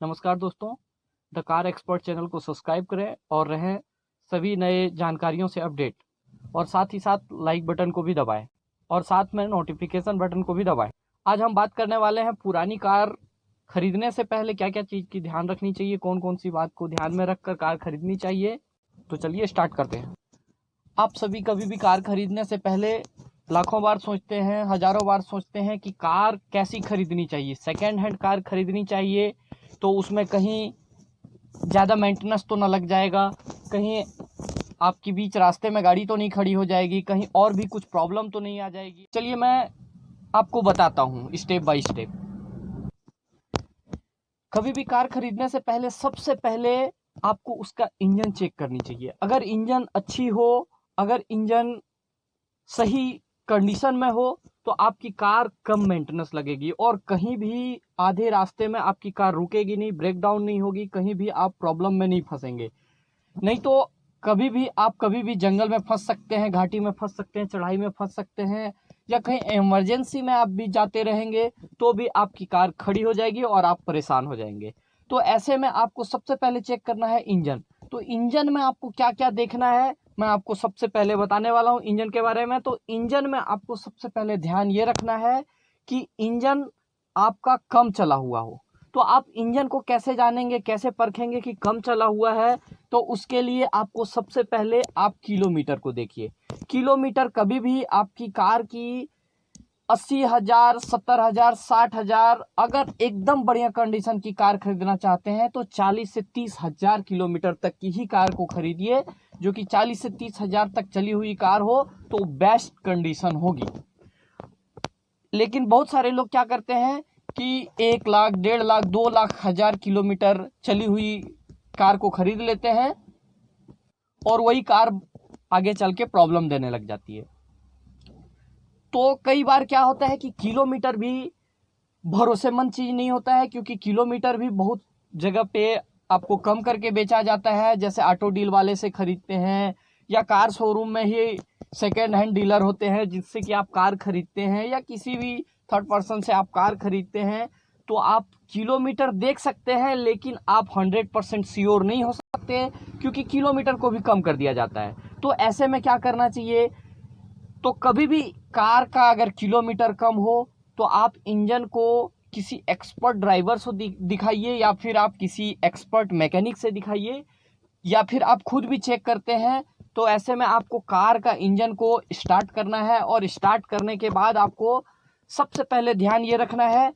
नमस्कार दोस्तों, the car expert channel को सब्सक्राइब करें और रहें सभी नए जानकारियों से अपडेट। और साथ ही साथ लाइक बटन को भी दबाएं और साथ में नोटिफिकेशन बटन को भी दबाएं। आज हम बात करने वाले हैं पुरानी कार खरीदने से पहले क्या क्या चीज़ की ध्यान रखनी चाहिए, कौन कौन सी बात को ध्यान में रखकर कार खरीदनी चाहिए। तो चलिए स्टार्ट करते हैं। आप सभी कभी भी कार खरीदने से पहले लाखों बार सोचते हैं, हजारों बार सोचते हैं कि कार कैसी खरीदनी चाहिए। सेकेंड हैंड कार खरीदनी चाहिए तो उसमें कहीं ज़्यादा मेंटेनेंस तो ना लग जाएगा, कहीं आपकी बीच रास्ते में गाड़ी तो नहीं खड़ी हो जाएगी, कहीं और भी कुछ प्रॉब्लम तो नहीं आ जाएगी। चलिए मैं आपको बताता हूँ स्टेप बाय स्टेप। कभी भी कार खरीदने से पहले सबसे पहले आपको उसका इंजन चेक करनी चाहिए। अगर इंजन अच्छी हो, अगर इंजन सही कंडीशन में हो तो आपकी कार कम मेंटेनेंस लगेगी और कहीं भी आधे रास्ते में आपकी कार रुकेगी नहीं, ब्रेक डाउन नहीं होगी, कहीं भी आप प्रॉब्लम में नहीं फंसेंगे। नहीं तो कभी भी जंगल में फंस सकते हैं, घाटी में फंस सकते हैं, चढ़ाई में फंस सकते हैं, या कहीं इमरजेंसी में आप भी जाते रहेंगे तो भी आपकी कार खड़ी हो जाएगी और आप परेशान हो जाएंगे। तो ऐसे में आपको सबसे पहले चेक करना है इंजन। तो इंजन में आपको क्या क्या देखना है मैं आपको सबसे पहले बताने वाला हूं इंजन के बारे में। तो इंजन में आपको सबसे पहले ध्यान ये रखना है कि इंजन आपका कम चला हुआ हो। तो आप इंजन को कैसे जानेंगे, कैसे परखेंगे कि कम चला हुआ है? तो उसके लिए आपको सबसे पहले आप किलोमीटर को देखिए। किलोमीटर कभी भी आपकी कार की 80,000, 70,000, 60,000, अगर एकदम बढ़िया कंडीशन की कार खरीदना चाहते हैं तो 40 से 30,000 किलोमीटर तक की ही कार को खरीदिए। जो कि 40 से 30,000 तक चली हुई कार हो तो बेस्ट कंडीशन होगी। लेकिन बहुत सारे लोग क्या करते हैं कि 1 लाख, 1.5 लाख, 2 लाख, 1,000 किलोमीटर चली हुई कार को खरीद लेते हैं और वही कार आगे चल के प्रॉब्लम देने लग जाती है। तो कई बार क्या होता है कि किलोमीटर भी भरोसेमंद चीज नहीं होता है, क्योंकि किलोमीटर भी बहुत जगह पे आपको कम करके बेचा जाता है। जैसे ऑटो डील वाले से खरीदते हैं या कार शोरूम में ही सेकेंड हैंड डीलर होते हैं जिससे कि आप कार खरीदते हैं, या किसी भी थर्ड पर्सन से आप कार खरीदते हैं। तो आप किलोमीटर देख सकते हैं लेकिन आप 100% श्योर नहीं हो सकते, क्योंकि किलोमीटर को भी कम कर दिया जाता है। तो ऐसे में क्या करना चाहिए? तो कभी भी कार का अगर किलोमीटर कम हो तो आप इंजन को किसी एक्सपर्ट ड्राइवर से दिखाइए, या फिर आप किसी एक्सपर्ट मैकेनिक से दिखाइए, या फिर आप खुद भी चेक करते हैं। तो ऐसे में आपको कार का इंजन को स्टार्ट करना है और स्टार्ट करने के बाद आपको सबसे पहले ध्यान ये रखना है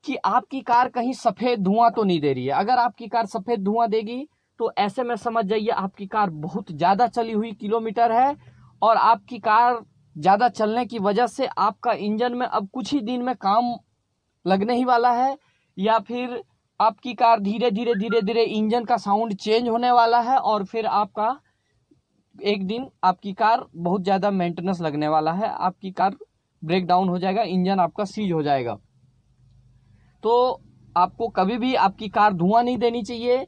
कि आपकी कार कहीं सफ़ेद धुआं तो नहीं दे रही है। अगर आपकी कार सफ़ेद धुआं देगी तो ऐसे में समझ जाइए आपकी कार बहुत ज़्यादा चली हुई किलोमीटर है और आपकी कार ज़्यादा चलने की वजह से आपका इंजन में अब कुछ ही दिन में काम लगने ही वाला है, या फिर आपकी कार धीरे धीरे इंजन का साउंड चेंज होने वाला है और फिर आपका एक दिन आपकी कार बहुत ज़्यादा मेंटेनेंस लगने वाला है, आपकी कार ब्रेक डाउन हो जाएगा, इंजन आपका सीज हो जाएगा। तो आपको कभी भी आपकी कार धुआं नहीं देनी चाहिए।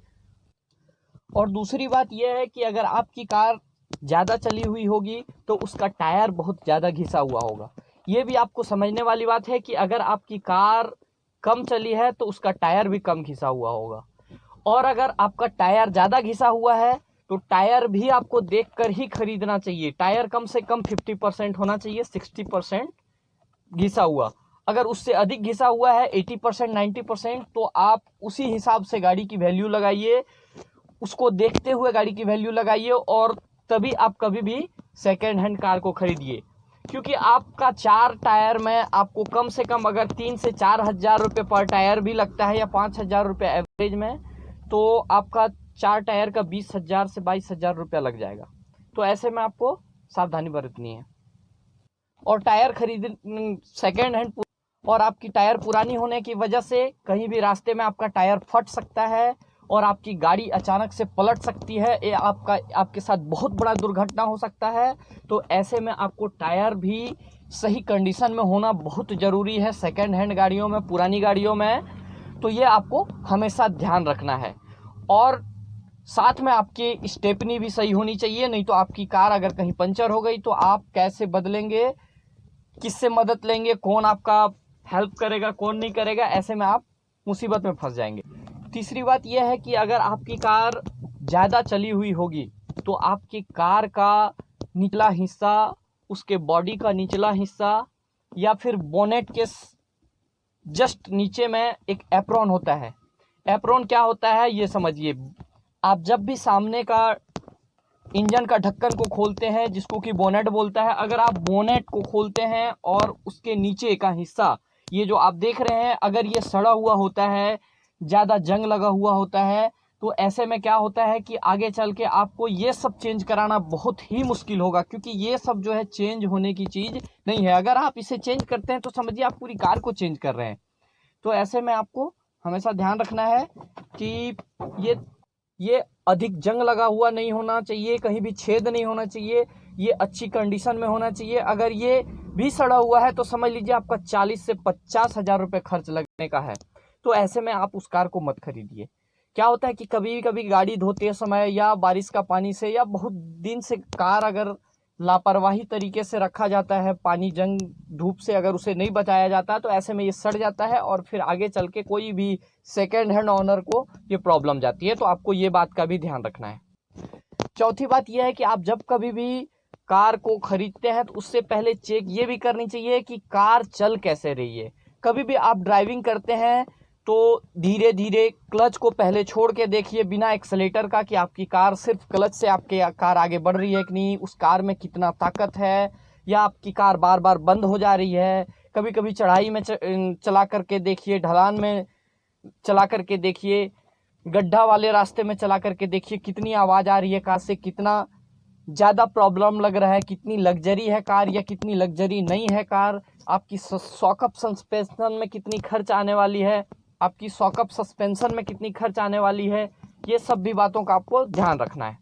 और दूसरी बात यह है कि अगर आपकी कार ज़्यादा चली हुई होगी तो उसका टायर बहुत ज़्यादा घिसा हुआ होगा। ये भी आपको समझने वाली बात है कि अगर आपकी कार कम चली है तो उसका टायर भी कम घिसा हुआ होगा। और अगर आपका टायर ज़्यादा घिसा हुआ है तो टायर भी आपको देखकर ही खरीदना चाहिए। टायर कम से कम 50% होना चाहिए, 60% घिसा हुआ। अगर उससे अधिक घिसा हुआ है 80%, 90%, तो आप उसी हिसाब से गाड़ी की वैल्यू लगाइए, उसको देखते हुए गाड़ी की वैल्यू लगाइए और तभी आप कभी भी सेकेंड हैंड कार को खरीदिए। क्योंकि आपका 4 टायर में आपको कम से कम अगर 3 से 4,000 रुपये पर टायर भी लगता है, या 5,000 रुपये एवरेज में, तो आपका 4 टायर का 20,000 से 22,000 रुपया लग जाएगा। तो ऐसे में आपको सावधानी बरतनी है। और टायर खरीद सेकेंड हैंड, और आपकी टायर पुरानी होने की वजह से कहीं भी रास्ते में आपका टायर फट सकता है और आपकी गाड़ी अचानक से पलट सकती है, ये आपके साथ बहुत बड़ा दुर्घटना हो सकता है। तो ऐसे में आपको टायर भी सही कंडीशन में होना बहुत ज़रूरी है सेकेंड हैंड गाड़ियों में, पुरानी गाड़ियों में। तो ये आपको हमेशा ध्यान रखना है। और साथ में आपकी स्टेपनी भी सही होनी चाहिए, नहीं तो आपकी कार अगर कहीं पंचर हो गई तो आप कैसे बदलेंगे, किससे मदद लेंगे, कौन आपका हेल्प करेगा, कौन नहीं करेगा, ऐसे में आप मुसीबत में फंस जाएंगे। तीसरी बात यह है कि अगर आपकी कार ज़्यादा चली हुई होगी तो आपकी कार का निचला हिस्सा, उसके बॉडी का निचला हिस्सा या फिर बोनेट के जस्ट नीचे में एक एप्रॉन होता है। एप्रॉन क्या होता है ये समझिए। आप जब भी सामने का इंजन का ढक्कन को खोलते हैं, जिसको कि बोनेट बोलता है, अगर आप बोनेट को खोलते हैं और उसके नीचे का हिस्सा, ये जो आप देख रहे हैं, अगर ये सड़ा हुआ होता है, ज़्यादा जंग लगा हुआ होता है, तो ऐसे में क्या होता है कि आगे चल के आपको ये सब चेंज कराना बहुत ही मुश्किल होगा, क्योंकि ये सब जो है चेंज होने की चीज़ नहीं है। अगर आप इसे चेंज करते हैं तो समझिए आप पूरी कार को चेंज कर रहे हैं। तो ऐसे में आपको हमेशा ध्यान रखना है कि ये अधिक जंग लगा हुआ नहीं होना चाहिए, कहीं भी छेद नहीं होना चाहिए, ये अच्छी कंडीशन में होना चाहिए। अगर ये भी सड़ा हुआ है तो समझ लीजिए आपका 40 से 50 हज़ार रुपये खर्च लगने का है। तो ऐसे में आप उस कार को मत खरीदिए। क्या होता है कि कभी कभी गाड़ी धोते समय या बारिश का पानी से या बहुत दिन से कार अगर लापरवाही तरीके से रखा जाता है, पानी जंग धूप से अगर उसे नहीं बचाया जाता है, तो ऐसे में ये सड़ जाता है और फिर आगे चल के कोई भी सेकेंड हैंड ओनर को ये प्रॉब्लम जाती है। तो आपको ये बात का भी ध्यान रखना है। चौथी बात यह है कि आप जब कभी भी कार को खरीदते हैं तो उससे पहले चेक ये भी करनी चाहिए कि कार चल कैसे रही है। कभी भी आप ड्राइविंग करते हैं तो धीरे धीरे क्लच को पहले छोड़ के देखिए बिना एक्सेलेटर का, कि आपकी कार सिर्फ क्लच से आपकी कार आगे बढ़ रही है कि नहीं, उस कार में कितना ताकत है, या आपकी कार बार बार बंद हो जा रही है। कभी कभी चढ़ाई में चला करके देखिए, ढलान में चला करके देखिए, गड्ढा वाले रास्ते में चला करके देखिए कितनी आवाज़ आ रही है कार से, कितना ज़्यादा प्रॉब्लम लग रहा है, कितनी लग्जरी है कार या कितनी लग्जरी नहीं है कार, आपकी शॉकअप सस्पेंशन में कितनी खर्च आने वाली है, आपकी शॉकअप सस्पेंशन में कितनी खर्च आने वाली है। ये सब भी बातों का आपको ध्यान रखना है।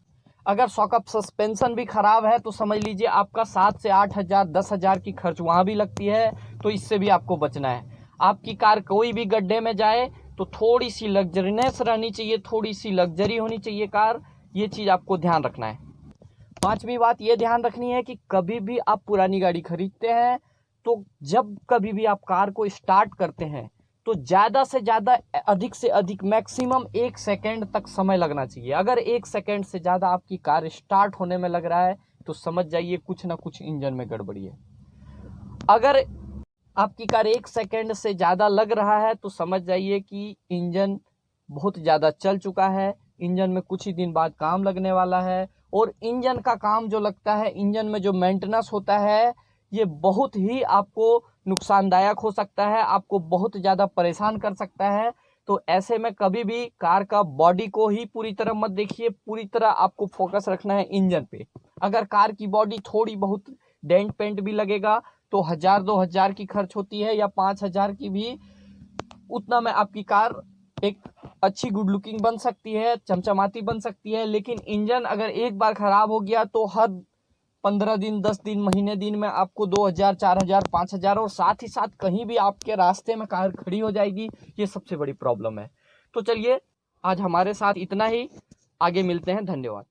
अगर शॉकअप सस्पेंशन भी ख़राब है तो समझ लीजिए आपका 7 से 8 हज़ार 10 हज़ार की खर्च वहाँ भी लगती है। तो इससे भी आपको बचना है। आपकी कार कोई भी गड्ढे में जाए तो थोड़ी सी लग्जरीनेस रहनी चाहिए, थोड़ी सी लग्जरी होनी चाहिए कार, ये चीज़ आपको ध्यान रखना है। पांचवी बात ये ध्यान रखनी है कि कभी भी आप पुरानी गाड़ी खरीदते हैं तो जब कभी भी आप कार को स्टार्ट करते हैं तो ज़्यादा से ज़्यादा, अधिक से अधिक, मैक्सिमम 1 सेकेंड तक समय लगना चाहिए। अगर 1 सेकेंड से ज़्यादा आपकी कार स्टार्ट होने में लग रहा है तो समझ जाइए कुछ ना कुछ इंजन में गड़बड़ी है। अगर आपकी कार 1 सेकेंड से ज़्यादा लग रहा है तो समझ जाइए कि इंजन बहुत ज़्यादा चल चुका है, इंजन में कुछ ही दिन बाद काम लगने वाला है। और इंजन का काम जो लगता है, इंजन में जो मेंटेनेंस होता है, ये बहुत ही आपको नुकसानदायक हो सकता है, आपको बहुत ज़्यादा परेशान कर सकता है। तो ऐसे में कभी भी कार का बॉडी को ही पूरी तरह मत देखिए, पूरी तरह आपको फोकस रखना है इंजन पे। अगर कार की बॉडी थोड़ी बहुत डेंट पेंट भी लगेगा तो 1000-2000 हज़ार की खर्च होती है या 5000 की भी, उतना में आपकी कार एक अच्छी गुड लुकिंग बन सकती है, चमचमाती बन सकती है। लेकिन इंजन अगर एक बार ख़राब हो गया तो हर 15 दिन, 10 दिन, महीने दिन में आपको 2000, 4000, 5000 और साथ ही साथ कहीं भी आपके रास्ते में कार खड़ी हो जाएगी। ये सबसे बड़ी प्रॉब्लम है। तो चलिए आज हमारे साथ इतना ही, आगे मिलते हैं। धन्यवाद।